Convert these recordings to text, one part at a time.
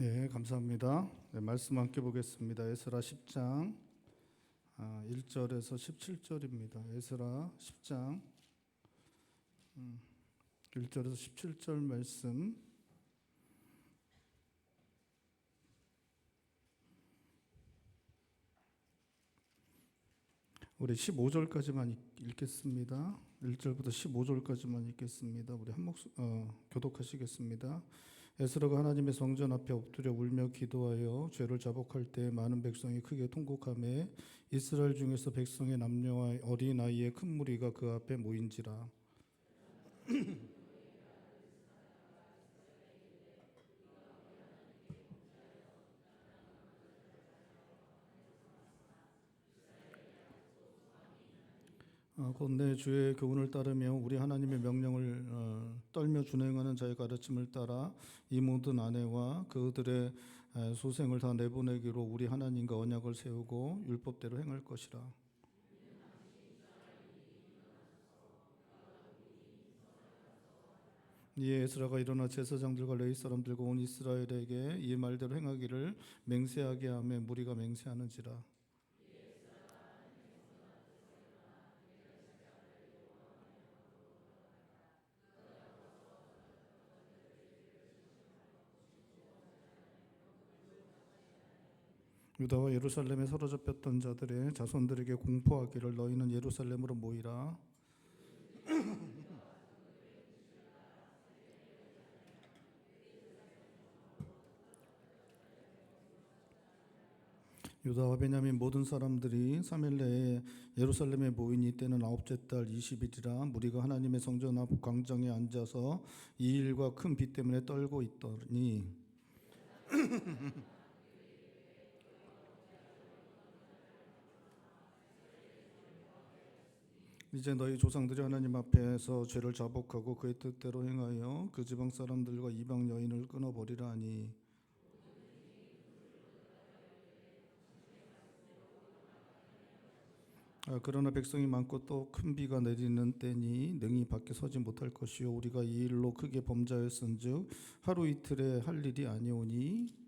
예, 감사합니다. 네, 말씀 함께 보겠습니다. 에스라 10장 1절에서 17절입니다. 에스라 10장 1절에서 17절 말씀. 우리 15절까지만 읽겠습니다. 1절부터 15절까지만 읽겠습니다. 우리 교독하시겠습니다. 에스라가 하나님의 성전 앞에 엎드려 울며 기도하여 죄를 자복할 때 많은 백성이 크게 통곡하며 이스라엘 중에서 백성의 남녀와 어린아이의 큰 무리가 그 앞에 모인지라. 곧 내 주의 교훈을 따르며 우리 하나님의 명령을 떨며 준행하는 자의 가르침을 따라 이 모든 아내와 그들의 소생을 다 내보내기로 우리 하나님과 언약을 세우고 율법대로 행할 것이라. 이에 에스라가 일어나 제사장들과 레위 사람들과 온 이스라엘에게 이 말대로 행하기를 맹세하게 하며 무리가 맹세하는지라. 유다와 예루살렘에 사로잡혔던 자들의 자손들에게 공포하기를 너희는 예루살렘으로 모이라. 유다와 베냐민 모든 사람들이 3일 내에 예루살렘에 모인 이때는 아홉째 달 20일이라. 무리가 하나님의 성전 앞 광장에 앉아서 이 일과 큰 비 때문에 떨고 있더니 이제 너희 조상들이 하나님 앞에서 죄를 자복하고 그의 뜻대로 행하여 그 지방 사람들과 이방 여인을 끊어버리라 하니. 그러나 백성이 많고 또 큰 비가 내리는 때니 능히 밖에 서지 못할 것이요 우리가 이 일로 크게 범죄하였은즉 하루 이틀에 할 일이 아니오니.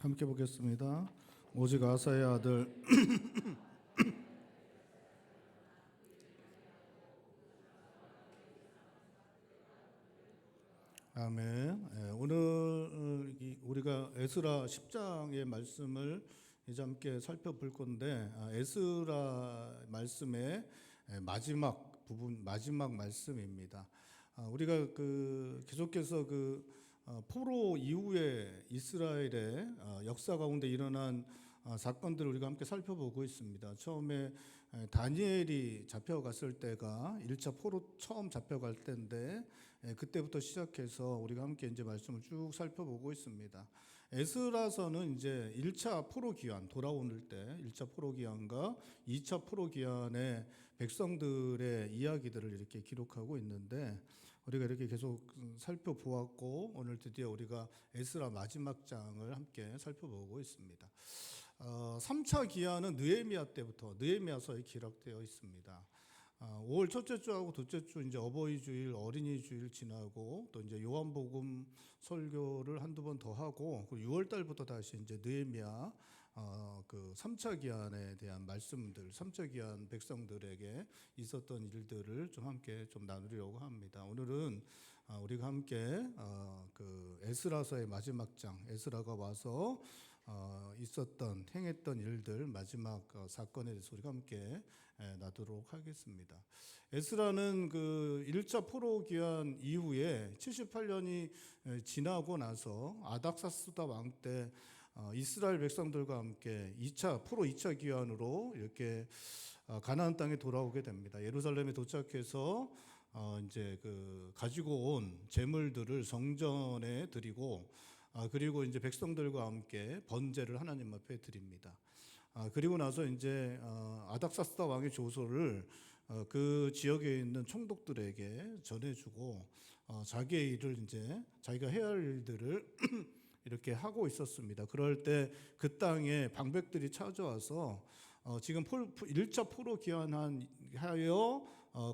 함께 보겠습니다. 오직 아사의 아들 아멘. 오늘 우리가 에스라 10장의 말씀을 이제 함께 살펴볼 건데, 에스라 말씀의 마지막 부분, 마지막 말씀입니다. 우리가 계속해서 포로 이후에 이스라엘의 역사 가운데 일어난 사건들을 우리가 함께 살펴보고 있습니다. 처음에 다니엘이 잡혀갔을 때가 1차 포로 처음 잡혀갈 때인데, 그때부터 시작해서 우리가 함께 이제 말씀을 쭉 살펴보고 있습니다. 에스라서는 이제 1차 포로 기한 돌아오는 때 1차 포로 기한과 2차 포로 기한의 백성들의 이야기들을 이렇게 기록하고 있는데, 우리가 이렇게 계속 살펴보았고 오늘 드디어 우리가 에스라 마지막 장을 함께 살펴보고 있습니다. 3차 기한은 느헤미야 때부터 느헤미야서에 기록되어 있습니다. 5월 첫째 주하고 둘째 주 이제 어버이 주일, 어린이 주일 지나고 또 이제 요한복음 설교를 한두 번 더 하고, 그리고 6월 달부터 다시 이제 느헤미야 3차 기한에 대한 말씀들, 3차 기한 백성들에게 있었던 일들을 좀 함께 좀 나누려고 합니다. 오늘은 우리가 함께 에스라서의 마지막 장, 에스라가 와서 있었던 행했던 일들 마지막 사건에 대해서 우리가 함께 나누도록 하겠습니다. 에스라는 1차 포로 기한 이후에 78년이 지나고 나서 아닥사스다 왕 때 이스라엘 백성들과 함께 포로 2차 기한으로 이렇게 가나안 땅에 돌아오게 됩니다. 예루살렘에 도착해서 이제 가지고 온 제물들을 성전에 드리고, 그리고 이제 백성들과 함께 번제를 하나님 앞에 드립니다. 그리고 나서 이제 아닥사스다 왕의 조서를 그 지역에 있는 총독들에게 전해주고, 자기의 일을 이제 자기가 해야 할 일들을 이렇게 하고 있었습니다. 그럴 때 그 땅에 방백들이 찾아와서 지금 1차 포로 귀환하여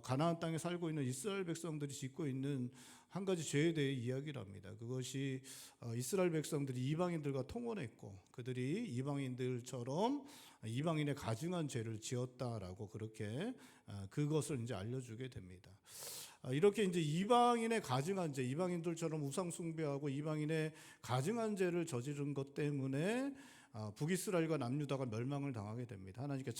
가나안 땅에 살고 있는 이스라엘 백성들이 짓고 있는 한 가지 죄에 대해 이야기를 합니다. 그것이 이스라엘 백성들이 이방인들과 통혼했고 그들이 이방인들처럼 이방인의 가증한 죄를 지었다라고 그렇게 그것을 이제 알려주게 됩니다. 이렇게 이제 이방인의 가증한 죄, 이방인들처럼 우상 숭배하고 이방인의 가증한 죄를 저지른 것 때문에 북이스라엘과 남유다가 멸망을 당하게 됩니다. 하나님께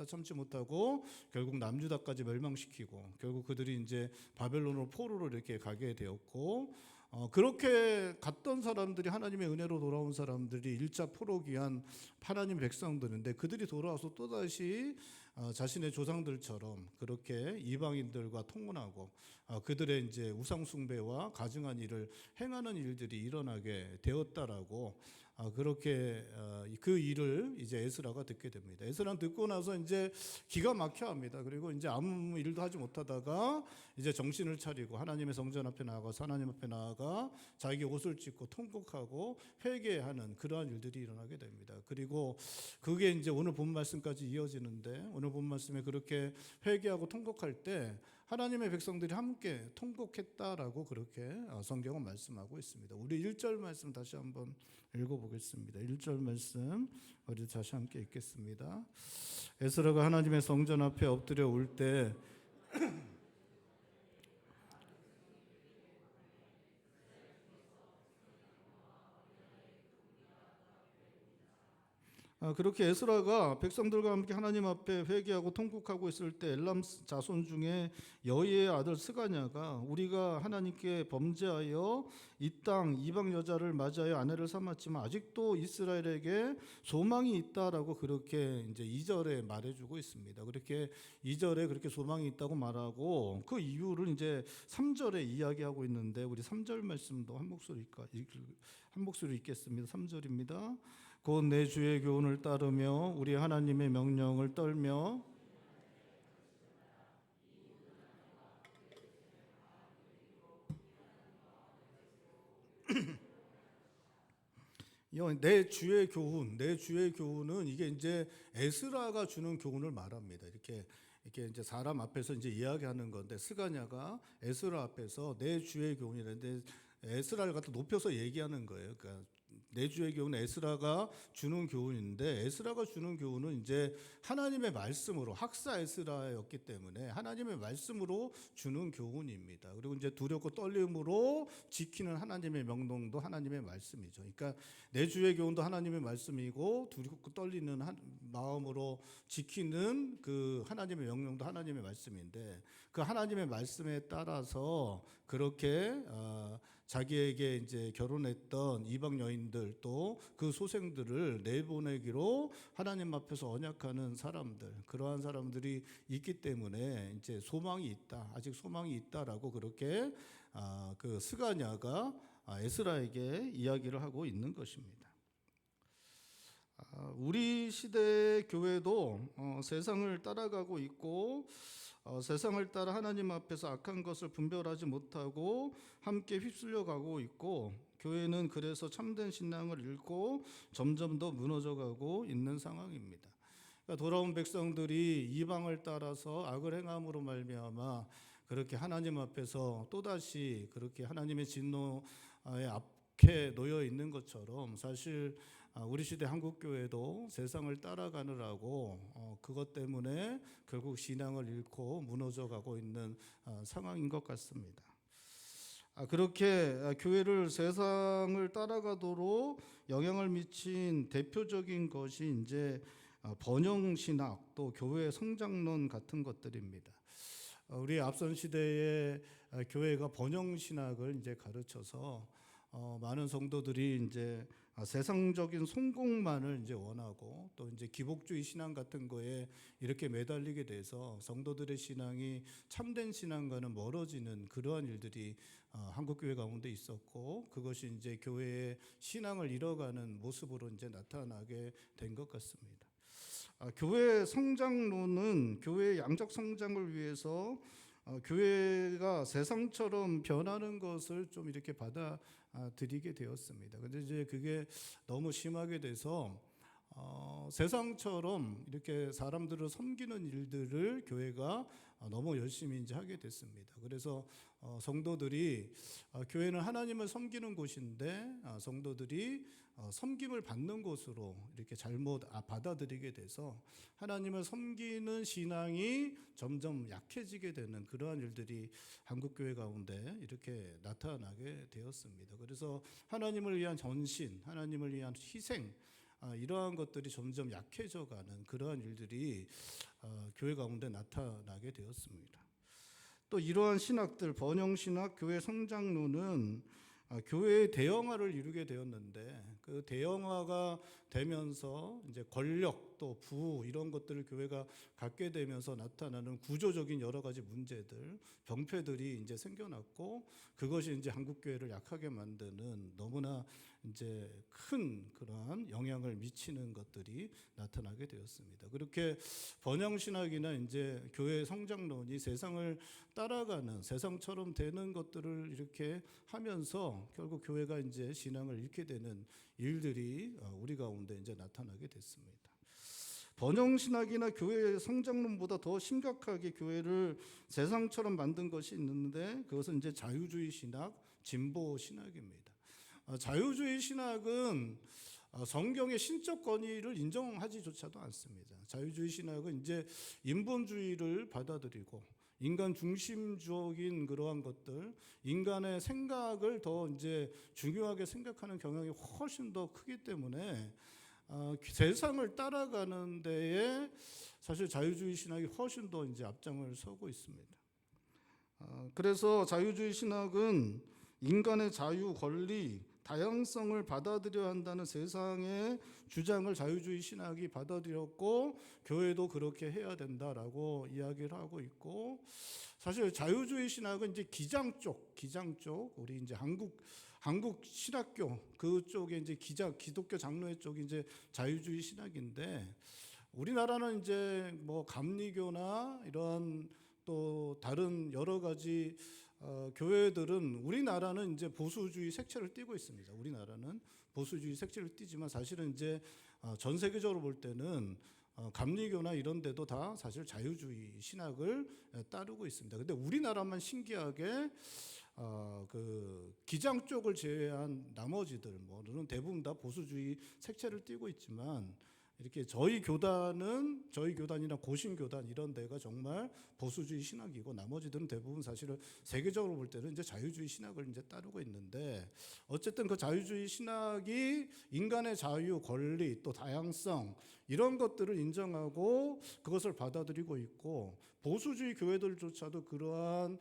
참지 못하고 결국 남유다까지 멸망시키고 결국 그들이 이제 바벨론으로 포로로 이렇게 가게 되었고 그렇게 갔던 사람들이 하나님의 은혜로 돌아온 사람들이 1차 포로 귀한 하나님 백성들인데 그들이 돌아와서 또다시 자신의 조상들처럼 그렇게 이방인들과 통혼하고 그들의 이제 우상 숭배와 가증한 일을 행하는 일들이 일어나게 되었다라고 그렇게 그 일을 이제 에스라가 듣게 됩니다. 에스라는 듣고 나서 이제 기가 막혀합니다. 그리고 이제 아무 일도 하지 못하다가 이제 정신을 차리고 하나님의 성전 앞에 나아가서 하나님 앞에 나아가 자기 옷을 찢고 통곡하고 회개하는 그러한 일들이 일어나게 됩니다. 그리고 그게 이제 오늘 본 말씀까지 이어지는데 오늘 본 말씀에 그렇게 회개하고 통곡할 때 하나님의 백성들이 함께 통곡했다라고 그렇게 성경은 말씀하고 있습니다. 우리 1절 말씀 다시 한번 읽어보겠습니다. 1절 말씀 우리 다시 함께 읽겠습니다. 에스라가 하나님의 성전 앞에 엎드려 울 때 그렇게 에스라가 백성들과 함께 하나님 앞에 회개하고 통곡하고 있을 때 엘람 자손 중에 여이의 아들 스가냐가 우리가 하나님께 범죄하여 이 땅 이방 여자를 맞이하여 아내를 삼았지만 아직도 이스라엘에게 소망이 있다라고 그렇게 이제 2절에 말해주고 있습니다. 그렇게 2절에 그렇게 소망이 있다고 말하고 그 이유를 이제 3절에 이야기하고 있는데 우리 3절 말씀도 한 목소리 읽겠습니다. 3절입니다. 곧 내 주의 교훈을 따르며 우리 하나님의 명령을 떨며 내 주의 교훈은 이게 이제 에스라가 주는 교훈을 말합니다. 이렇게 이제 사람 앞에서 이제 이야기하는 건데 스가냐가 에스라 앞에서 내 주의 교훈이라는데 에스라를 갖다 높여서 얘기하는 거예요. 그러니까 내 주의 교훈은 에스라가 주는 교훈인데 에스라가 주는 교훈은 이제 하나님의 말씀으로 학사 에스라였기 때문에 하나님의 말씀으로 주는 교훈입니다. 그리고 이제 두렵고 떨림으로 지키는 하나님의 명령도 하나님의 말씀이죠. 그러니까 내 주의 교훈도 하나님의 말씀이고 두렵고 떨리는 마음으로 지키는 그 하나님의 명령도 하나님의 말씀인데 그 하나님의 말씀에 따라서 그렇게 자기에게 이제 결혼했던 이방 여인들 또 그 소생들을 내보내기로 하나님 앞에서 언약하는 사람들 그러한 사람들이 있기 때문에 이제 소망이 있다 아직 소망이 있다라고 그렇게 그 스가냐가 에스라에게 이야기를 하고 있는 것입니다. 우리 시대 교회도 세상을 따라가고 있고 세상을 따라 하나님 앞에서 악한 것을 분별하지 못하고 함께 휩쓸려 가고 있고 교회는 그래서 참된 신앙을 잃고 점점 더 무너져가고 있는 상황입니다. 그러니까 돌아온 백성들이 이방을 따라서 악을 행함으로 말미암아 그렇게 하나님 앞에서 또다시 그렇게 하나님의 진노에 앞에 놓여 있는 것처럼 사실 우리 시대 한국교회도 세상을 따라가느라고 그것 때문에 결국 신앙을 잃고 무너져가고 있는 상황인 것 같습니다. 그렇게 교회를 세상을 따라가도록 영향을 미친 대표적인 것이 이제 번영신학 또 교회 성장론 같은 것들입니다. 우리 앞선 시대에 교회가 번영신학을 이제 가르쳐서 많은 성도들이 이제 세상적인 성공만을 이제 원하고 또 이제 기복주의 신앙 같은 거에 이렇게 매달리게 돼서 성도들의 신앙이 참된 신앙과는 멀어지는 그러한 일들이 한국 교회 가운데 있었고 그것이 이제 교회의 신앙을 잃어가는 모습으로 이제 나타나게 된 것 같습니다. 교회 성장론은 교회의 양적 성장을 위해서 교회가 세상처럼 변하는 것을 좀 이렇게 받아들이게 되었습니다. 근데 이제 그게 너무 심하게 돼서 세상처럼 이렇게 사람들을 섬기는 일들을 교회가 너무 열심히 이제 하게 됐습니다. 그래서 성도들이 교회는 하나님을 섬기는 곳인데 성도들이 섬김을 받는 곳으로 이렇게 잘못 받아들이게 돼서 하나님을 섬기는 신앙이 점점 약해지게 되는 그러한 일들이 한국 교회 가운데 이렇게 나타나게 되었습니다. 그래서 하나님을 위한 전신, 하나님을 위한 희생, 이러한 것들이 점점 약해져가는 그러한 일들이 교회 가운데 나타나게 되었습니다. 또 이러한 신학들, 번영신학, 교회 성장론은 교회의 대형화를 이루게 되었는데 그 대형화가 되면서 이제 권력 또 부 이런 것들을 교회가 갖게 되면서 나타나는 구조적인 여러 가지 문제들, 병폐들이 이제 생겨났고 그것이 이제 한국 교회를 약하게 만드는 너무나 이제 큰 그러한 영향을 미치는 것들이 나타나게 되었습니다. 그렇게 번영신학이나 이제 교회 성장론이 세상을 따라가는 세상처럼 되는 것들을 이렇게 하면서 결국 교회가 이제 신앙을 잃게 되는 일들이 우리 가운데 이제 나타나게 됐습니다. 번영신학이나 교회 성장론보다 더 심각하게 교회를 세상처럼 만든 것이 있는데 그것은 이제 자유주의 신학, 진보 신학입니다. 자유주의 신학은 성경의 신적 권위를 인정하지조차도 않습니다. 자유주의 신학은 이제 인본주의를 받아들이고 인간 중심적인 그러한 것들, 인간의 생각을 더 이제 중요하게 생각하는 경향이 훨씬 더 크기 때문에 세상을 따라가는 데에 사실 자유주의 신학이 훨씬 더 이제 앞장을 서고 있습니다. 그래서 자유주의 신학은 인간의 자유, 권리, 다양성을 받아들여야 한다는 세상의 주장을 자유주의 신학이 받아들였고 교회도 그렇게 해야 된다라고 이야기를 하고 있고 사실 자유주의 신학은 이제 기장 쪽 우리 이제 한국 신학교 그쪽에 이제 기독교 장로회 쪽이 이제 자유주의 신학인데 우리나라는 이제 뭐 감리교나 이런 또 다른 여러 가지 교회들은 우리나라는 이제 보수주의 색채를 띠고 있습니다. 우리나라는 보수주의 색채를 띠지만 사실은 이제 전 세계적으로 볼 때는 감리교나 이런 데도 다 사실 자유주의 신학을 따르고 있습니다. 근데 우리나라만 신기하게 그 기장 쪽을 제외한 나머지들 뭐는 대부분 다 보수주의 색채를 띠고 있지만 이렇게 저희 교단이나 고신교단 이런 데가 정말 보수주의 신학이고 나머지들은 대부분 사실은 세계적으로 볼 때는 이제 자유주의 신학을 이제 따르고 있는데 어쨌든 그 자유주의 신학이 인간의 자유, 권리, 또 다양성 이런 것들을 인정하고 그것을 받아들이고 있고 보수주의 교회들조차도 그러한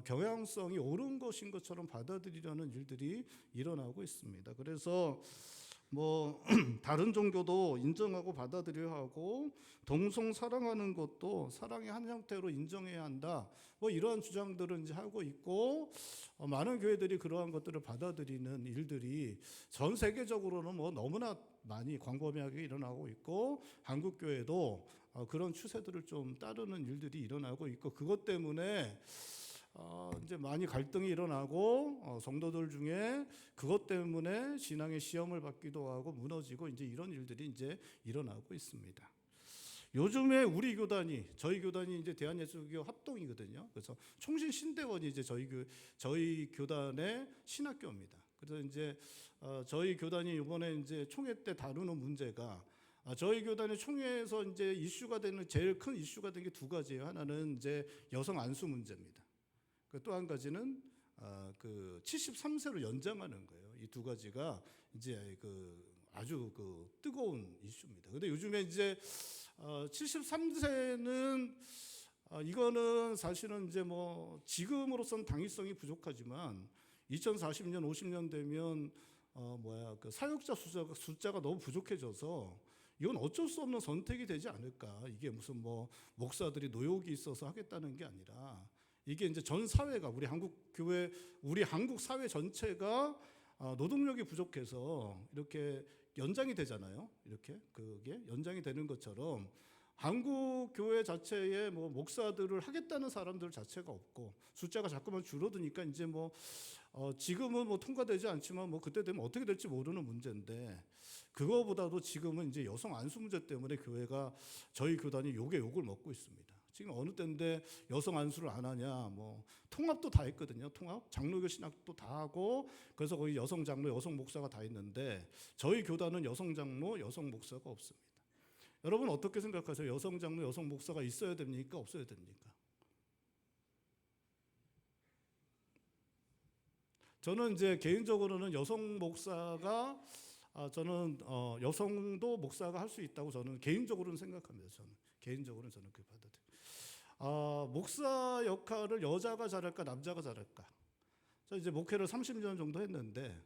경향성이 옳은 것인 것처럼 받아들이려는 일들이 일어나고 있습니다. 그래서 뭐 다른 종교도 인정하고 받아들여야 하고 동성 사랑하는 것도 사랑의 한 형태로 인정해야 한다. 뭐 이러한 주장들을 이제 하고 있고 많은 교회들이 그러한 것들을 받아들이는 일들이 전 세계적으로는 뭐 너무나 많이 광범위하게 일어나고 있고 한국 교회도 그런 추세들을 좀 따르는 일들이 일어나고 있고 그것 때문에 이제 많이 갈등이 일어나고 성도들 중에 그것 때문에 신앙의 시험을 받기도 하고 무너지고 이제 이런 일들이 이제 일어나고 있습니다. 요즘에 우리 교단이 저희 교단이 이제 대한예수교 합동이거든요. 그래서 총신신대원이 이제 저희 교단의 신학교입니다. 그래서 이제 저희 교단이 이번에 이제 총회 때 다루는 문제가 저희 교단의 총회에서 이제 이슈가 되는 제일 큰 이슈가 된 게 두 가지예요. 하나는 이제 여성 안수 문제입니다. 또 한 가지는 그 73세로 연장하는 거예요. 이 두 가지가 이제 그 아주 그 뜨거운 이슈입니다. 근데 요즘에 이제 73세는 이거는 사실은 이제 뭐 지금으로선 당위성이 부족하지만 2040년 50년 되면 그 사역자 숫자가 너무 부족해져서 이건 어쩔 수 없는 선택이 되지 않을까. 이게 무슨 뭐 목사들이 노욕이 있어서 하겠다는 게 아니라 이게 이제 전 사회가 우리 한국 교회, 우리 한국 사회 전체가 노동력이 부족해서 이렇게 연장이 되잖아요. 이렇게 그게 연장이 되는 것처럼 한국 교회 자체에 뭐 목사들을 하겠다는 사람들 자체가 없고 숫자가 자꾸만 줄어드니까 이제 뭐 지금은 뭐 통과되지 않지만 뭐 그때 되면 어떻게 될지 모르는 문제인데, 그거보다도 지금은 이제 여성 안수 문제 때문에 교회가, 저희 교단이 욕을 먹고 있습니다. 지금 어느 때인데 여성 안수를 안 하냐, 뭐 통합도 다 했거든요. 통합, 장로교 신학도 다 하고, 그래서 거기 여성 장로, 여성 목사가 다 있는데 저희 교단은 여성 장로, 여성 목사가 없습니다. 여러분 어떻게 생각하세요? 여성 장로, 여성 목사가 있어야 됩니까? 없어야 됩니까? 저는 이제 개인적으로는 여성 목사가, 저는 여성도 목사가 할 수 있다고 저는 개인적으로는 생각합니다. 개인적으로는 저는 그렇게 받아들여요. 목사 역할을 여자가 잘할까, 남자가 잘할까? 저 이제 목회를 30년 정도 했는데,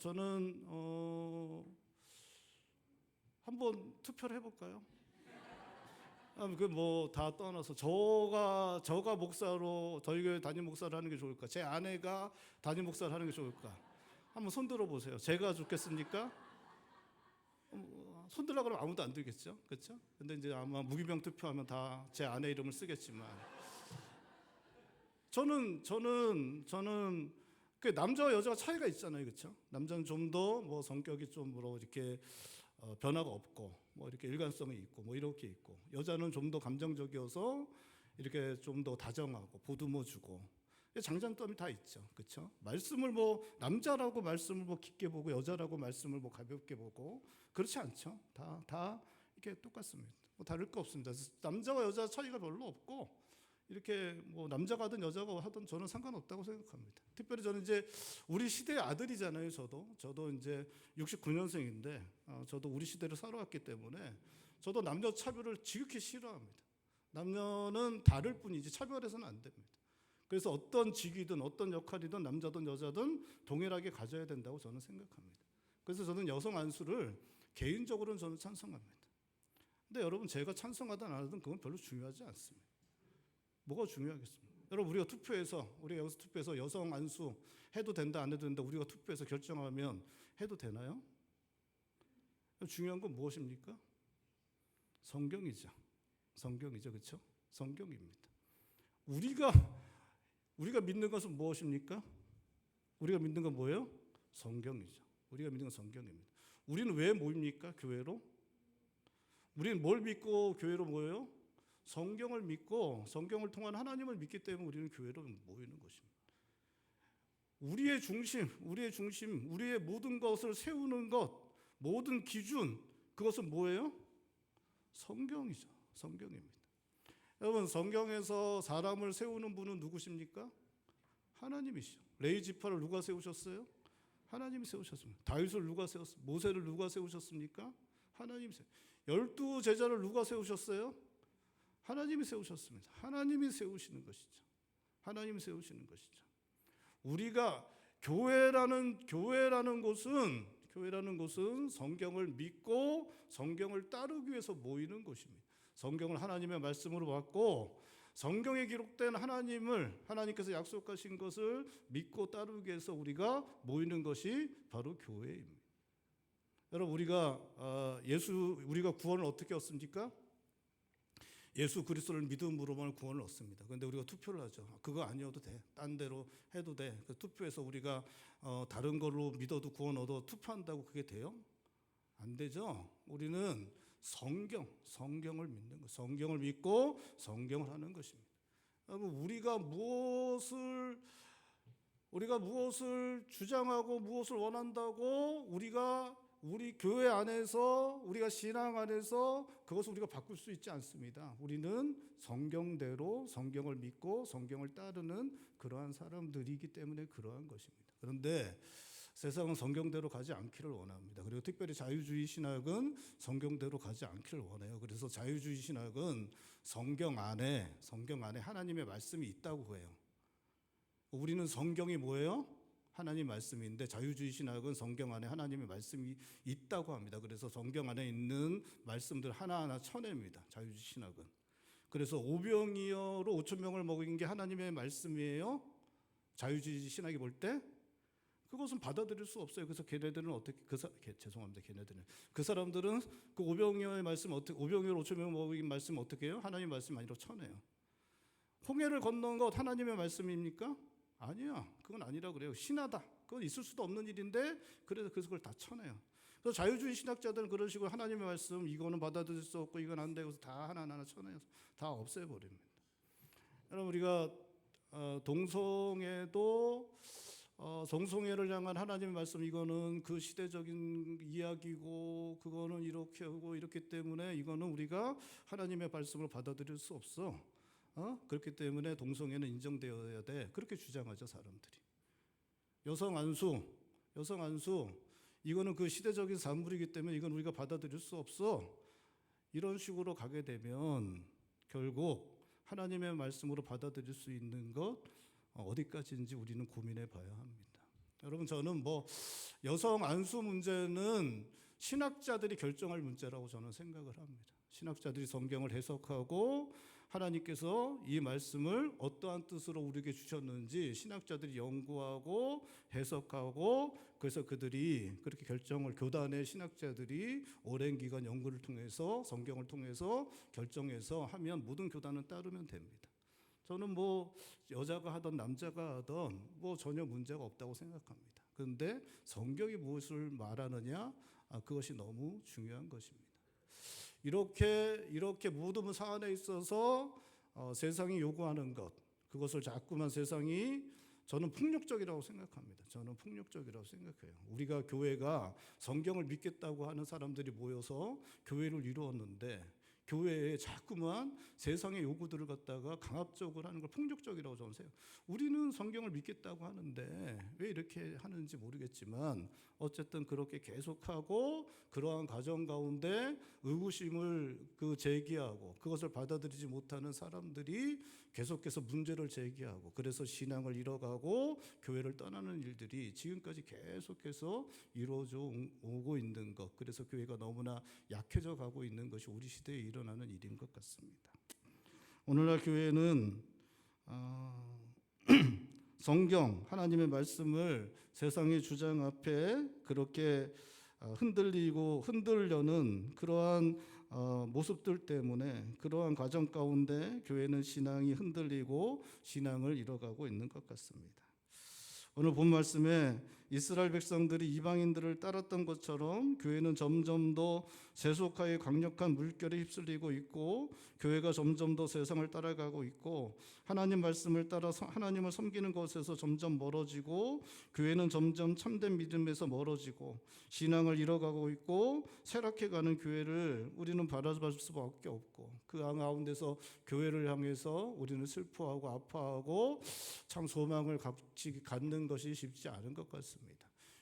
저는 한번 투표를 해볼까요? 그 뭐 다 떠나서 저가 목사로, 저희 교회 담임 목사를 하는 게 좋을까? 제 아내가 담임 목사를 하는 게 좋을까? 한번 손 들어 보세요. 제가 좋겠습니까? 손 들라 그러면 아무도 안 들겠죠, 그렇죠? 근데 이제 아마 무기명 투표하면 다 제 아내 이름을 쓰겠지만, 저는 그 남자와 여자가 차이가 있잖아요, 그렇죠? 남자는 좀 더 뭐 성격이 좀 뭐 이렇게 변화가 없고 뭐 이렇게 일관성이 있고 뭐 이렇게 있고, 여자는 좀 더 감정적이어서 이렇게 좀 더 다정하고 보듬어주고, 장단점이 다 있죠, 그렇죠? 말씀을 뭐 남자라고 말씀을 뭐 깊게 보고 여자라고 말씀을 뭐 가볍게 보고 그렇지 않죠. 다 이렇게 똑같습니다. 뭐 다를 거 없습니다. 남자와 여자 차이가 별로 없고, 이렇게 뭐 남자가 하든 여자가 하든 저는 상관없다고 생각합니다. 특별히 저는 이제 우리 시대의 아들이잖아요. 저도 이제 69년생인데 저도 우리 시대를 살아왔기 때문에 저도 남녀 차별을 지극히 싫어합니다. 남녀는 다를 뿐이지 차별해서는 안 됩니다. 그래서 어떤 직위든 어떤 역할이든 남자든 여자든 동일하게 가져야 된다고 저는 생각합니다. 그래서 저는 여성 안수를 개인적으로는 저는 찬성합니다. 근데 여러분, 제가 찬성하든 안 하든 그건 별로 중요하지 않습니다. 뭐가 중요하겠습니까? 여러분, 우리가 여기서 투표해서 여성 안수 해도 된다 안 해도 된다 우리가 투표해서 결정하면 해도 되나요? 중요한 건 무엇입니까? 성경이죠. 그렇죠? 성경입니다. 우리가 믿는 것은 무엇입니까? 우리가 믿는 건 뭐예요? 성경이죠. 우리가 믿는 건 성경입니다. 우리는 왜 모입니까? 교회로? 우리는 뭘 믿고 교회로 모여요? 성경을 믿고 성경을 통한 하나님을 믿기 때문에 우리는 교회로 모이는 것입니다. 우리의 중심, 우리의 모든 것을 세우는 것, 모든 기준, 그것은 뭐예요? 성경이죠. 성경입니다. 여러분, 성경에서 사람을 세우는 분은 누구십니까? 하나님이시죠. 레위 지파를 누가 세우셨어요? 하나님이 세우셨습니다. 다윗을 누가 세웠습니까? 모세를 누가 세우셨습니까? 하나님이 세우셨습니다. 12 제자를 누가 세우셨어요? 하나님이 세우셨습니다. 하나님이 세우시는 것이죠. 우리가 교회라는 곳은 성경을 믿고 성경을 따르기 위해서 모이는 곳입니다. 성경을 하나님의 말씀으로 받고 성경에 기록된 하나님께서 약속하신 것을 믿고 따르기 위해서 우리가 모이는 것이 바로 교회입니다. 여러분, 우리가 구원을 어떻게 얻습니까? 예수 그리스도를 믿음으로만 구원을 얻습니다. 그런데 우리가 투표를 하죠. 그거 아니어도 돼, 딴 데로 해도 돼. 그 투표해서 우리가 다른 걸로 믿어도 구원 얻어 투표한다고 그게 돼요? 안 되죠. 우리는 성경을 믿는 것, 성경을 믿고 성경을 하는 것입니다. 여러분, 우리가 무엇을 주장하고 무엇을 원한다고 우리 교회 안에서, 우리가 신앙 안에서 그것을 우리가 바꿀 수 있지 않습니다. 우리는 성경대로 성경을 믿고 성경을 따르는 그러한 사람들이기 때문에 그러한 것입니다. 그런데 세상은 성경대로 가지 않기를 원합니다. 그리고 특별히 자유주의 신학은 성경대로 가지 않기를 원해요. 그래서 자유주의 신학은 성경 안에 하나님의 말씀이 있다고 해요. 우리는 성경이 뭐예요? 하나님 말씀인데, 자유주의 신학은 성경 안에 하나님의 말씀이 있다고 합니다. 그래서 성경 안에 있는 말씀들 하나하나 쳐냅니다. 자유주의 신학은. 그래서 오병이어로 5천 명을 먹인 게 하나님의 말씀이에요? 자유주의 신학이 볼 때? 그것은 받아들일 수 없어요. 그래서 걔네들은 어떻게 죄송합니다. 걔네들은 그 사람들은 그 오병이어의 말씀 어떻게 오병이어 5,000명 먹인 말씀 어떻게 해요? 하나님 말씀 아니라 쳐내요. 홍해를 건넌 것 하나님의 말씀입니까? 아니야. 그건 아니라 그래요. 신하다. 그건 있을 수도 없는 일인데 그래서 그걸 다 쳐내요. 그래서 자유주의 신학자들은 그런 식으로 하나님의 말씀 이거는 받아들일 수 없고 이건 안 되고 다 하나하나 쳐내서 다 없애버립니다. 여러분 우리가 동성애도 정성애를 향한 하나님의 말씀 이거는 그 시대적인 이야기고 그거는 이렇게 하고 이렇기 때문에 이거는 우리가 하나님의 말씀을 받아들일 수 없어. 그렇기 때문에 동성애는 인정되어야 돼. 그렇게 주장하죠 사람들이. 여성 안수 이거는 그 시대적인 산물이기 때문에 이건 우리가 받아들일 수 없어. 이런 식으로 가게 되면 결국 하나님의 말씀으로 받아들일 수 있는 것 어디까지인지 우리는 고민해 봐야 합니다. 여러분 저는 여성 안수 문제는 신학자들이 결정할 문제라고 저는 생각을 합니다. 신학자들이 성경을 해석하고 하나님께서 이 말씀을 어떠한 뜻으로 우리에게 주셨는지 신학자들이 연구하고 해석하고 그래서 그들이 그렇게 결정을 교단의 신학자들이 오랜 기간 연구를 통해서 성경을 통해서 결정해서 하면 모든 교단은 따르면 됩니다. 저는 여자가 하던 남자가 하던 전혀 문제가 없다고 생각합니다. 그런데 성경이 무엇을 말하느냐 그것이 너무 중요한 것입니다. 이렇게 모든 사안에 있어서 세상이 요구하는 것 그것을 자꾸만 세상이 저는 폭력적이라고 생각합니다. 저는 폭력적이라고 생각해요. 우리가 교회가 성경을 믿겠다고 하는 사람들이 모여서 교회를 이루었는데 교회에 자꾸만 세상의 요구들을 갖다가 강압적으로 하는 걸 폭력적이라고 저는 생각해요. 우리는 성경을 믿겠다고 하는데 왜 이렇게 하는지 모르겠지만 어쨌든 그렇게 계속하고 그러한 과정 가운데 의구심을 제기하고 그것을 받아들이지 못하는 사람들이 계속해서 문제를 제기하고 그래서 신앙을 잃어가고 교회를 떠나는 일들이 지금까지 계속해서 이루어져 오고 있는 것 그래서 교회가 너무나 약해져 가고 있는 것이 우리 시대에 일어나는 일인 것 같습니다. 오늘날 교회는 성경 하나님의 말씀을 세상의 주장 앞에 그렇게 흔들려는 그러한 모습들 때문에 그러한 과정 가운데 교회는 신앙이 흔들리고 신앙을 잃어가고 있는 것 같습니다. 오늘 본 말씀에 이스라엘 백성들이 이방인들을 따랐던 것처럼 교회는 점점 더 세속화의 강력한 물결에 휩쓸리고 있고 교회가 점점 더 세상을 따라가고 있고 하나님 말씀을 따라 하나님을 섬기는 것에서 점점 멀어지고 교회는 점점 참된 믿음에서 멀어지고 신앙을 잃어가고 있고 쇠락해가는 교회를 우리는 바라볼 수밖에 없고 그 가운데서 교회를 향해서 우리는 슬퍼하고 아파하고 참 소망을 갖는 것이 쉽지 않은 것 같습니다.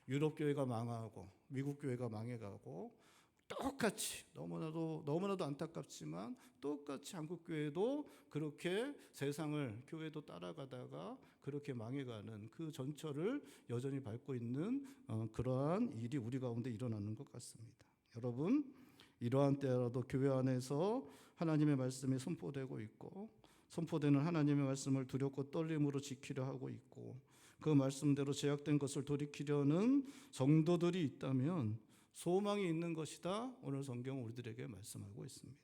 유럽 교회가 망하고 미국 교회가 망해가고 똑같이 너무나도 안타깝지만 똑같이 한국 교회도 그렇게 세상을 교회도 따라가다가 그렇게 망해가는 그 전철을 여전히 밟고 있는 그러한 일이 우리 가운데 일어나는 것 같습니다. 여러분 이러한 때라도 교회 안에서 하나님의 말씀이 선포되고 있고 선포되는 하나님의 말씀을 두렵고 떨림으로 지키려 하고 있고 그 말씀대로 제약된 것을 돌이키려는 성도들이 있다면 소망이 있는 것이다. 오늘 성경은 우리들에게 말씀하고 있습니다.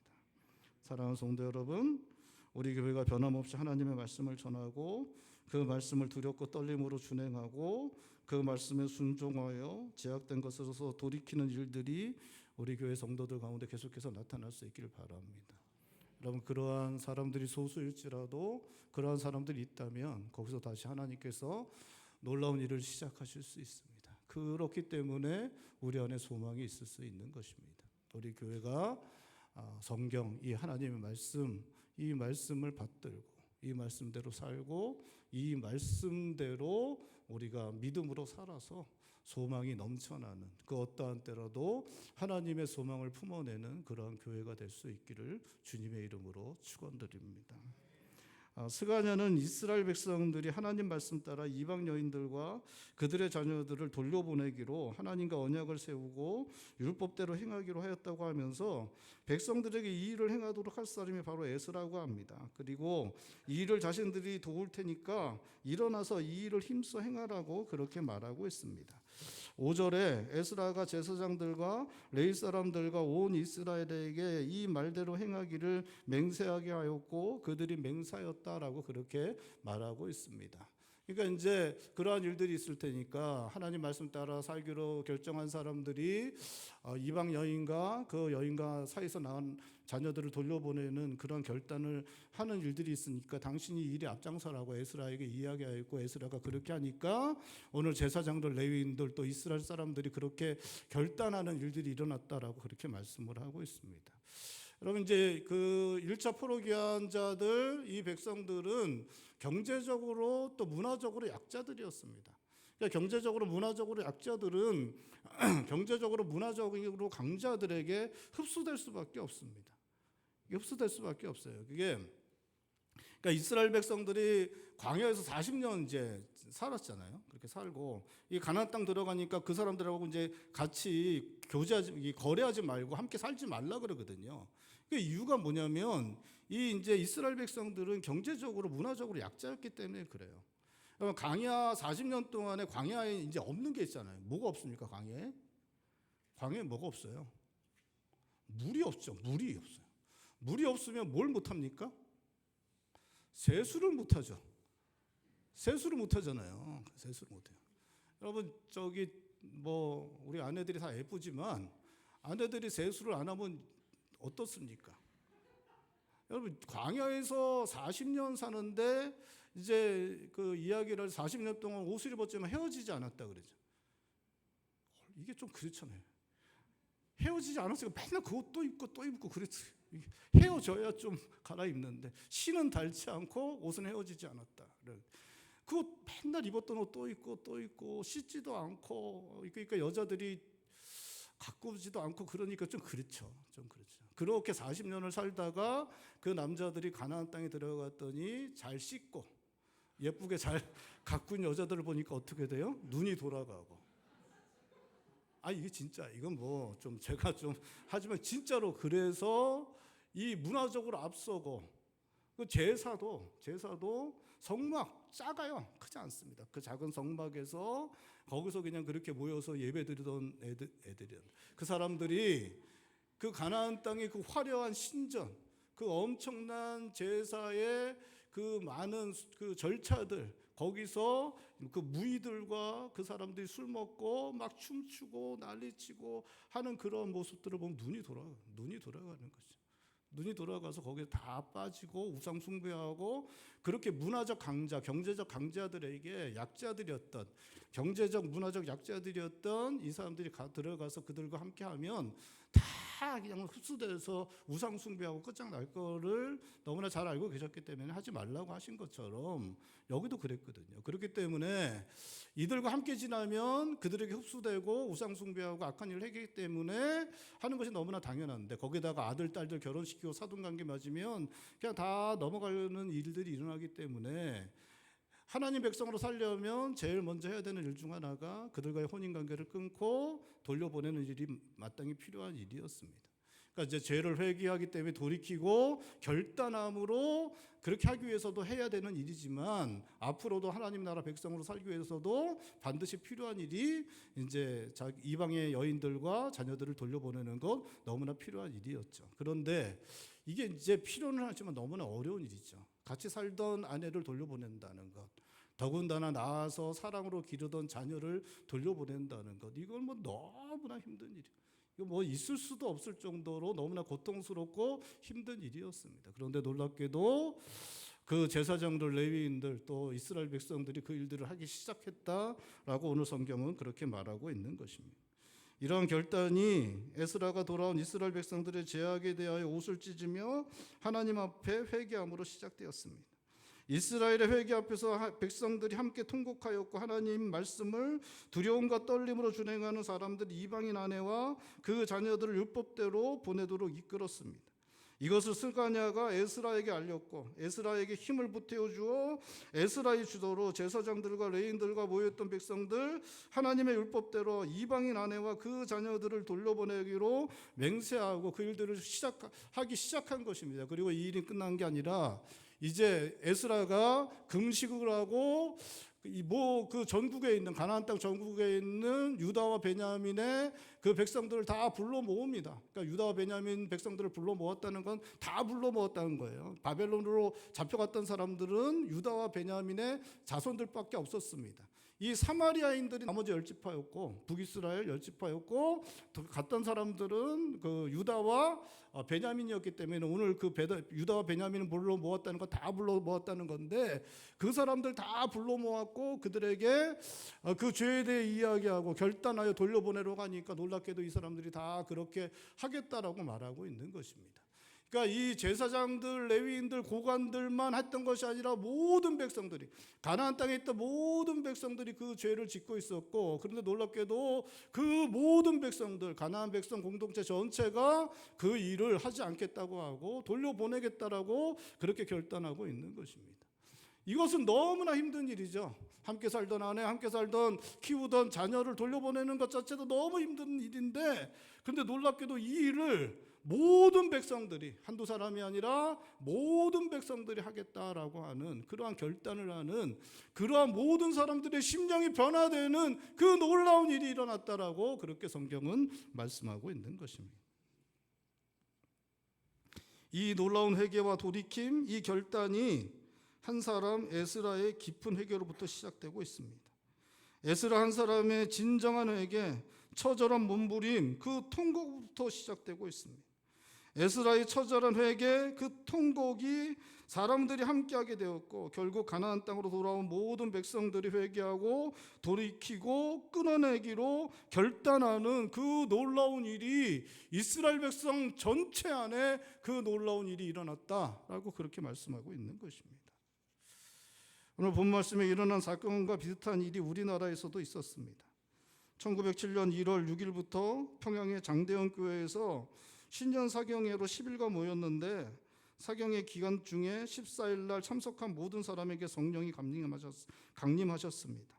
사랑하는 성도 여러분, 우리 교회가 변함없이 하나님의 말씀을 전하고 그 말씀을 두렵고 떨림으로 준행하고 그 말씀에 순종하여 제약된 것에서 돌이키는 일들이 우리 교회 성도들 가운데 계속해서 나타날 수 있기를 바랍니다. 여러분 그러한 사람들이 소수일지라도 그러한 사람들이 있다면 거기서 다시 하나님께서 놀라운 일을 시작하실 수 있습니다. 그렇기 때문에 우리 안에 소망이 있을 수 있는 것입니다. 우리 교회가 성경 이 하나님의 말씀 이 말씀을 받들고 이 말씀대로 살고 이 말씀대로 우리가 믿음으로 살아서 소망이 넘쳐나는 그 어떠한 때라도 하나님의 소망을 품어내는 그러한 교회가 될 수 있기를 주님의 이름으로 축원드립니다. 스가랴는 이스라엘 백성들이 하나님 말씀 따라 이방 여인들과 그들의 자녀들을 돌려보내기로 하나님과 언약을 세우고 율법대로 행하기로 하였다고 하면서 백성들에게 이 일을 행하도록 할 사람이 바로 에스라고 합니다. 그리고 이 일을 자신들이 도울 테니까 일어나서 이 일을 힘써 행하라고 그렇게 말하고 있습니다. 5절에 에스라가 제사장들과 레위 사람들과 온 이스라엘에게 이 말대로 행하기를 맹세하게 하였고 그들이 맹사였다라고 그렇게 말하고 있습니다. 그러니까 이제 그러한 일들이 있을 테니까 하나님 말씀 따라 살기로 결정한 사람들이 이방 여인과 그 여인과 사이에서 낳은 자녀들을 돌려보내는 그런 결단을 하는 일들이 있으니까 당신이 이 일에 앞장서라고 에스라에게 이야기하였고 에스라가 그렇게 하니까 오늘 제사장들 레위인들 또 이스라엘 사람들이 그렇게 결단하는 일들이 일어났다라고 그렇게 말씀을 하고 있습니다. 여러분 이제 그 1차 포로기한자들 이 백성들은 경제적으로 또 문화적으로 약자들이었습니다. 그러니까 경제적으로 문화적으로 약자들은 경제적으로 문화적으로 강자들에게 흡수될 수밖에 없습니다. 이게 흡수될 수밖에 없어요. 그게 그러니까 이스라엘 백성들이 광야에서 40년 이제 살았잖아요. 그렇게 살고 이 가나안 땅 들어가니까 그 사람들하고 이제 같이 거래하지 말고 함께 살지 말라 그러거든요. 그 이유가 뭐냐면 이 이제 이스라엘 백성들은 경제적으로 문화적으로 약자였기 때문에 그래요. 광야 40년 동안에 광야에 이제 없는 게 있잖아요. 뭐가 없습니까? 광야에 뭐가 없어요? 물이 없죠. 물이 없어요. 물이 없으면 뭘 못합니까? 세수를 못하죠. 세수를 못하잖아요. 세수를 못해요. 여러분 저기 뭐 우리 아내들이 다 예쁘지만 아내들이 세수를 안 하면 어떻습니까? 여러분 광야에서 40년 사는데 이제 그 이야기를 40년 동안 옷을 입었지만 헤어지지 않았다 그러죠. 이게 좀 그렇잖아요. 헤어지지 않았으니까 맨날 그 옷 또 입고 또 입고 그랬어요. 헤어져야 좀 갈아입는데 신은 닳지 않고 옷은 헤어지지 않았다. 그 옷 맨날 입었던 옷 또 입고 씻지도 않고 그러니까 여자들이 가꾸지도 않고 그러니까 좀 그렇죠. 그렇게 40년을 살다가 그 남자들이 가나안 땅에 들어갔더니 잘 씻고 예쁘게 잘 가꾼 여자들을 보니까 어떻게 돼요? 눈이 돌아가고. 이게 진짜 이건 뭐 좀 제가 좀 하지만 진짜로 그래서 이 문화적으로 앞서고 그 제사도 성막 작아요. 크지 않습니다. 그 작은 성막에서 거기서 그냥 그렇게 모여서 예배드리던 애들이 그 사람들이 그 가나안 땅의 그 화려한 신전, 그 엄청난 제사의 그 많은 그 절차들 거기서 그 무리들과 그 사람들이 술 먹고 막 춤추고 난리치고 하는 그런 모습들을 보면 눈이 돌아가는 거죠. 눈이 돌아가서 거기에 다 빠지고 우상 숭배하고 그렇게 문화적 강자, 경제적 강자들에게 약자들이었던 경제적 문화적 약자들이었던 이 사람들이 들어가서 그들과 함께하면 다 그냥 흡수돼서 우상 숭배하고 끝장날 거를 너무나 잘 알고 계셨기 때문에 하지 말라고 하신 것처럼 여기도 그랬거든요. 그렇기 때문에 이들과 함께 지나면 그들에게 흡수되고 우상 숭배하고 악한 일을 하기 때문에 하는 것이 너무나 당연한데 거기다가 아들, 딸들 결혼시키고 사돈관계 맞으면 그냥 다 넘어가는 일들이 일어나기 때문에 하나님 백성으로 살려면 제일 먼저 해야 되는 일 중 하나가 그들과의 혼인관계를 끊고 돌려보내는 일이 마땅히 필요한 일이었습니다. 그러니까 이제 죄를 회개하기 때문에 돌이키고 결단함으로 그렇게 하기 위해서도 해야 되는 일이지만 앞으로도 하나님 나라 백성으로 살기 위해서도 반드시 필요한 일이 이제 이방의 여인들과 자녀들을 돌려보내는 것 너무나 필요한 일이었죠. 그런데 이게 이제 필요는 하지만 너무나 어려운 일이죠. 같이 살던 아내를 돌려보낸다는 것, 더군다나 낳아서 사랑으로 기르던 자녀를 돌려보낸다는 것, 이건 뭐 너무나 힘든 일이에요. 이거 뭐 있을 수도 없을 정도로 너무나 고통스럽고 힘든 일이었습니다. 그런데 놀랍게도 그 제사장들, 레위인들 또 이스라엘 백성들이 그 일들을 하기 시작했다라고 오늘 성경은 그렇게 말하고 있는 것입니다. 이러한 결단이 에스라가 돌아온 이스라엘 백성들의 죄악에 대하여 옷을 찢으며 하나님 앞에 회개함으로 시작되었습니다. 이스라엘의 회개 앞에서 백성들이 함께 통곡하였고 하나님 말씀을 두려움과 떨림으로 준행하는 사람들이 이방인 아내와 그 자녀들을 율법대로 보내도록 이끌었습니다. 이것을 스가냐가 에스라에게 알렸고 에스라에게 힘을 보태어 주어 에스라의 주도로 제사장들과 레위인들과 모였던 백성들 하나님의 율법대로 이방인 아내와 그 자녀들을 돌려보내기로 맹세하고 그 일들을 하기 시작한 것입니다. 그리고 이 일이 끝난 게 아니라 이제 에스라가 금식을 하고 그 전국에 있는 가나안 땅 전국에 있는 유다와 베냐민의 그 백성들을 다 불러 모읍니다. 그러니까 유다와 베냐민 백성들을 불러 모았다는 건 다 불러 모았다는 거예요. 바벨론으로 잡혀갔던 사람들은 유다와 베냐민의 자손들밖에 없었습니다. 이 사마리아인들이 나머지 10지파였고 북이스라엘 10지파였고 갔던 사람들은 그 유다와 베냐민이었기 때문에 오늘 그 유다와 베냐민을 불러 모았다는 건 다 불러 모았다는 건데 그 사람들 다 불러 모았고 그들에게 그 죄에 대해 이야기하고 결단하여 돌려보내러 가니까 놀랍게도 이 사람들이 다 그렇게 하겠다라고 말하고 있는 것입니다. 그러니까 이 제사장들, 레위인들, 고관들만 했던 것이 아니라 모든 백성들이 가나안 땅에 있던 모든 백성들이 그 죄를 짓고 있었고 그런데 놀랍게도 그 모든 백성들 가나안 백성 공동체 전체가 그 일을 하지 않겠다고 하고 돌려보내겠다라고 그렇게 결단하고 있는 것입니다. 이것은 너무나 힘든 일이죠. 함께 살던 아내, 함께 살던 키우던 자녀를 돌려보내는 것 자체도 너무 힘든 일인데 그런데 놀랍게도 이 일을 모든 백성들이 한두 사람이 아니라 모든 백성들이 하겠다라고 하는 그러한 결단을 하는 그러한 모든 사람들의 심령이 변화되는 그 놀라운 일이 일어났다라고 그렇게 성경은 말씀하고 있는 것입니다. 이 놀라운 회개와 돌이킴, 이 결단이 한 사람 에스라의 깊은 회개로부터 시작되고 있습니다. 에스라 한 사람의 진정한 회개, 처절한 몸부림, 그 통곡부터 시작되고 있습니다. 에스라의 처절한 회개, 그 통곡이 사람들이 함께하게 되었고 결국 가나안 땅으로 돌아온 모든 백성들이 회개하고 돌이키고 끊어내기로 결단하는 그 놀라운 일이 이스라엘 백성 전체 안에 그 놀라운 일이 일어났다라고 그렇게 말씀하고 있는 것입니다. 오늘 본 말씀에 일어난 사건과 비슷한 일이 우리나라에서도 있었습니다. 1907년 1월 6일부터 평양의 장대현 교회에서 신년 사경회로 10일간 모였는데 사경회 기간 중에 14일 날 참석한 모든 사람에게 성령이 강림하셨습니다.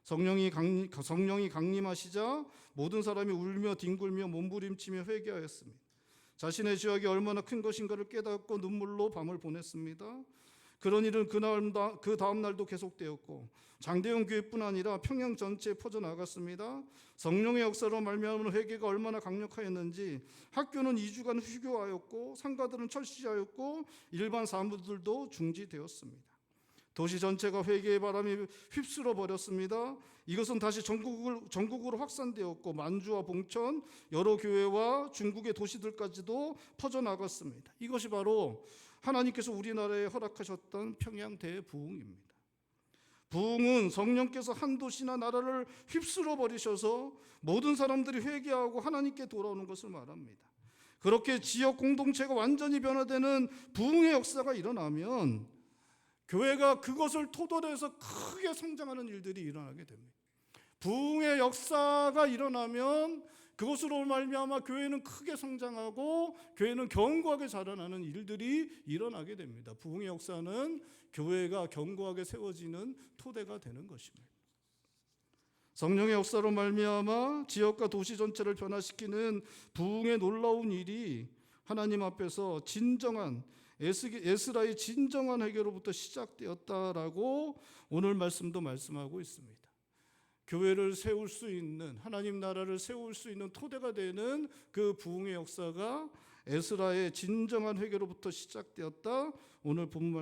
성령이 강림하시자 모든 사람이 울며 뒹굴며 몸부림치며 회개하였습니다. 자신의 죄악이 얼마나 큰 것인가를 깨닫고 눈물로 밤을 보냈습니다. 그런 일은 그 다음 날도 계속되었고 장대현 교회뿐 아니라 평양 전체에 퍼져나갔습니다. 성령의 역사로 말미암은 회개가 얼마나 강력하였는지 학교는 2주간 휴교하였고 상가들은 철시하였고 일반 사무들도 중지되었습니다. 도시 전체가 회개의 바람이 휩쓸어 버렸습니다. 이것은 다시 전국으로 확산되었고 만주와 봉천 여러 교회와 중국의 도시들까지도 퍼져나갔습니다. 이것이 바로 하나님께서 우리나라에 허락하셨던 평양 대부흥입니다. 부흥은 성령께서 한 도시나 나라를 휩쓸어 버리셔서 모든 사람들이 회개하고 하나님께 돌아오는 것을 말합니다. 그렇게 지역 공동체가 완전히 변화되는 부흥의 역사가 일어나면 교회가 그것을 토대로 해서 크게 성장하는 일들이 일어나게 됩니다. 부흥의 역사가 일어나면 그것으로 말미암아 교회는 크게 성장하고 교회는 견고하게 자라나는 일들이 일어나게 됩니다. 부흥의 역사는 교회가 견고하게 세워지는 토대가 되는 것입니다. 성령의 역사로 말미암아 지역과 도시 전체를 변화시키는 부흥의 놀라운 일이 하나님 앞에서 진정한 에스라의 진정한 회개로부터 시작되었다라고 오늘 말씀도 말씀하고 있습니다. 교회를 세울 수 있는 하나님 나라를 세울 수 있는 토대가 되는 그 부흥의 역사가 에스라의 진정한 회개로부터 시작되었다. 오늘 본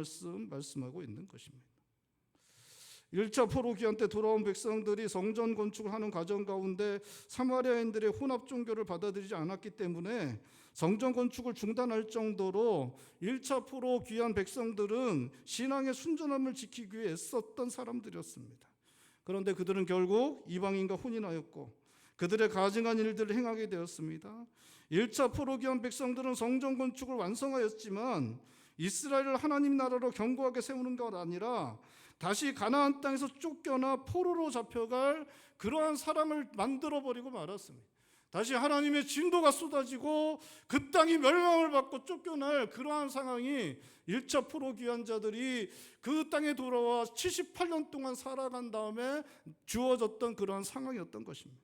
말씀하고 있는 것입니다. 1차 포로 기한 때 돌아온 백성들이 성전 건축을 하는 과정 가운데 사마리아인들의 혼합 종교를 받아들이지 않았기 때문에 성전 건축을 중단할 정도로 1차 포로 귀한 백성들은 신앙의 순전함을 지키기 위해 애썼던 사람들이었습니다. 그런데 그들은 결국 이방인과 혼인하였고 그들의 가증한 일들을 행하게 되었습니다. 1차 포로 귀한 백성들은 성전 건축을 완성하였지만 이스라엘을 하나님 나라로 견고하게 세우는 것 아니라 다시 가나안 땅에서 쫓겨나 포로로 잡혀갈 그러한 사람을 만들어버리고 말았습니다. 다시 하나님의 진도가 쏟아지고 그 땅이 멸망을 받고 쫓겨날 그러한 상황이 1차 포로 귀환 자들이 그 땅에 돌아와 78년 동안 살아간 다음에 주어졌던 그러한 상황이었던 것입니다.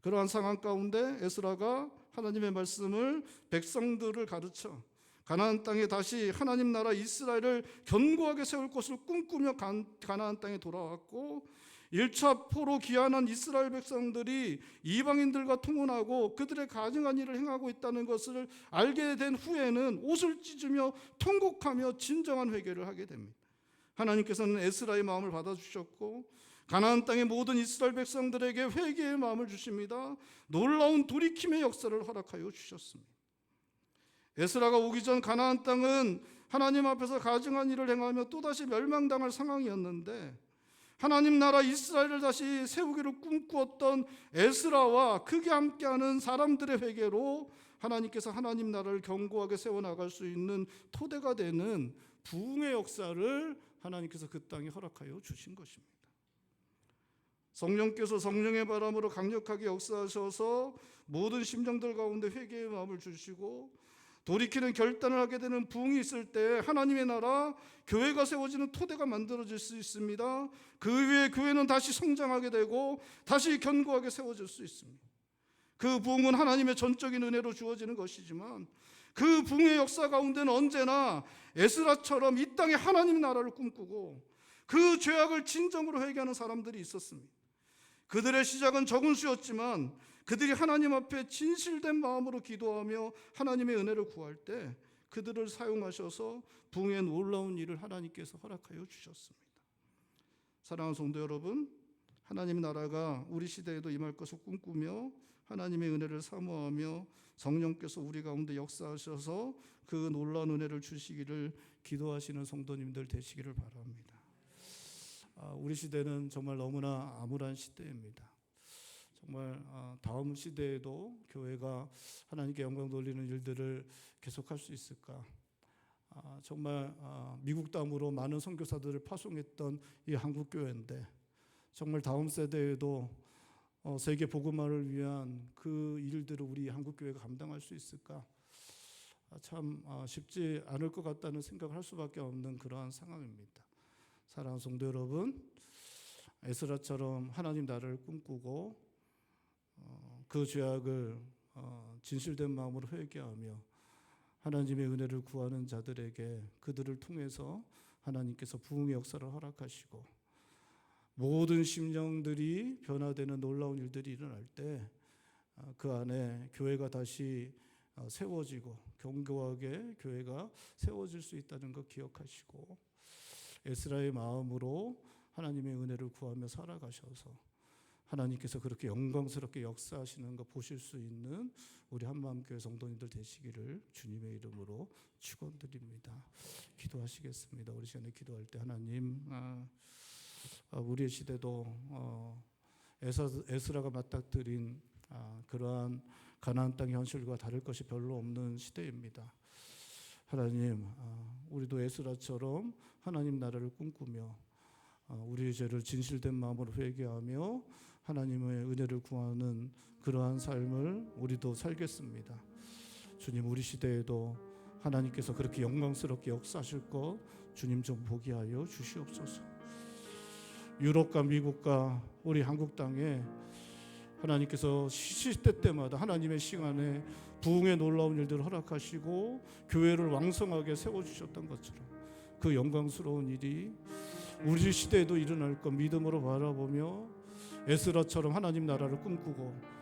그러한 상황 가운데 에스라가 하나님의 말씀을 백성들을 가르쳐 가나안 땅에 다시 하나님 나라 이스라엘을 견고하게 세울 것을 꿈꾸며 가나안 땅에 돌아왔고, 1차 포로 귀환한 이스라엘 백성들이 이방인들과 통혼하고 그들의 가증한 일을 행하고 있다는 것을 알게 된 후에는 옷을 찢으며 통곡하며 진정한 회개를 하게 됩니다. 하나님께서는 에스라의 마음을 받아주셨고 가나안 땅의 모든 이스라엘 백성들에게 회개의 마음을 주십니다. 놀라운 돌이킴의 역사를 허락하여 주셨습니다. 에스라가 오기 전 가나안 땅은 하나님 앞에서 가증한 일을 행하며 또다시 멸망당할 상황이었는데, 하나님 나라 이스라엘을 다시 세우기를 꿈꾸었던 에스라와 그게 함께하는 사람들의 회개로 하나님께서 하나님 나라를 견고하게 세워나갈 수 있는 토대가 되는 부흥의 역사를 하나님께서 그 땅에 허락하여 주신 것입니다. 성령께서 성령의 바람으로 강력하게 역사하셔서 모든 심정들 가운데 회개의 마음을 주시고 돌이키는 결단을 하게 되는 부흥이 있을 때 하나님의 나라, 교회가 세워지는 토대가 만들어질 수 있습니다. 그 위에 교회는 다시 성장하게 되고 다시 견고하게 세워질 수 있습니다. 그 부흥은 하나님의 전적인 은혜로 주어지는 것이지만 그 부흥의 역사 가운데는 언제나 에스라처럼 이 땅에 하나님 나라를 꿈꾸고 그 죄악을 진정으로 회개하는 사람들이 있었습니다. 그들의 시작은 적은 수였지만 그들이 하나님 앞에 진실된 마음으로 기도하며 하나님의 은혜를 구할 때 그들을 사용하셔서 부흥의 놀라운 일을 하나님께서 허락하여 주셨습니다. 사랑하는 성도 여러분, 하나님 나라가 우리 시대에도 임할 것을 꿈꾸며 하나님의 은혜를 사모하며 성령께서 우리 가운데 역사하셔서 그 놀라운 은혜를 주시기를 기도하시는 성도님들 되시기를 바랍니다. 우리 시대는 정말 너무나 암울한 시대입니다. 정말 다음 시대에도 교회가 하나님께 영광 돌리는 일들을 계속할 수 있을까? 정말 미국 땅으로 많은 선교사들을 파송했던 이 한국 교회인데 정말 다음 세대에도 세계 복음화를 위한 그 일들을 우리 한국 교회가 감당할 수 있을까? 참 쉽지 않을 것 같다는 생각을 할 수밖에 없는 그러한 상황입니다. 사랑하는 성도 여러분, 에스라처럼 하나님 나라를 꿈꾸고 그 죄악을 진실된 마음으로 회개하며 하나님의 은혜를 구하는 자들에게 그들을 통해서 하나님께서 부흥의 역사를 허락하시고 모든 심령들이 변화되는 놀라운 일들이 일어날 때 그 안에 교회가 다시 세워지고 견고하게 교회가 세워질 수 있다는 것 기억하시고 에스라의 마음으로 하나님의 은혜를 구하며 살아가셔서 하나님께서 그렇게 영광스럽게 역사하시는 거 보실 수 있는 우리 한마음교회 성도님들 되시기를 주님의 이름으로 축원드립니다. 기도하시겠습니다. 우리 시간에 기도할 때 하나님, 우리의 시대도 에스라가 맞닥뜨린 그러한 가나안 땅의 현실과 다를 것이 별로 없는 시대입니다. 하나님, 우리도 에스라처럼 하나님 나라를 꿈꾸며 우리의 죄를 진실된 마음으로 회개하며 하나님의 은혜를 구하는 그러한 삶을 우리도 살겠습니다. 주님, 우리 시대에도 하나님께서 그렇게 영광스럽게 역사하실 것 주님 좀 보게 하여 주시옵소서. 유럽과 미국과 우리 한국 땅에 하나님께서 시대 때마다 하나님의 시간에 부흥의 놀라운 일들을 허락하시고 교회를 왕성하게 세워주셨던 것처럼 그 영광스러운 일이 우리 시대에도 일어날 것 믿음으로 바라보며 에스라처럼 하나님 나라를 꿈꾸고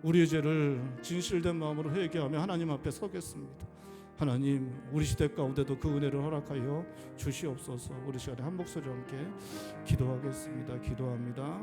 우리의 죄를 진실된 마음으로 회개하며 하나님 앞에 서겠습니다. 하나님, 우리 시대 가운데도 그 은혜를 허락하여 주시옵소서. 우리 시간에 한 목소리와 함께 기도하겠습니다. 기도합니다.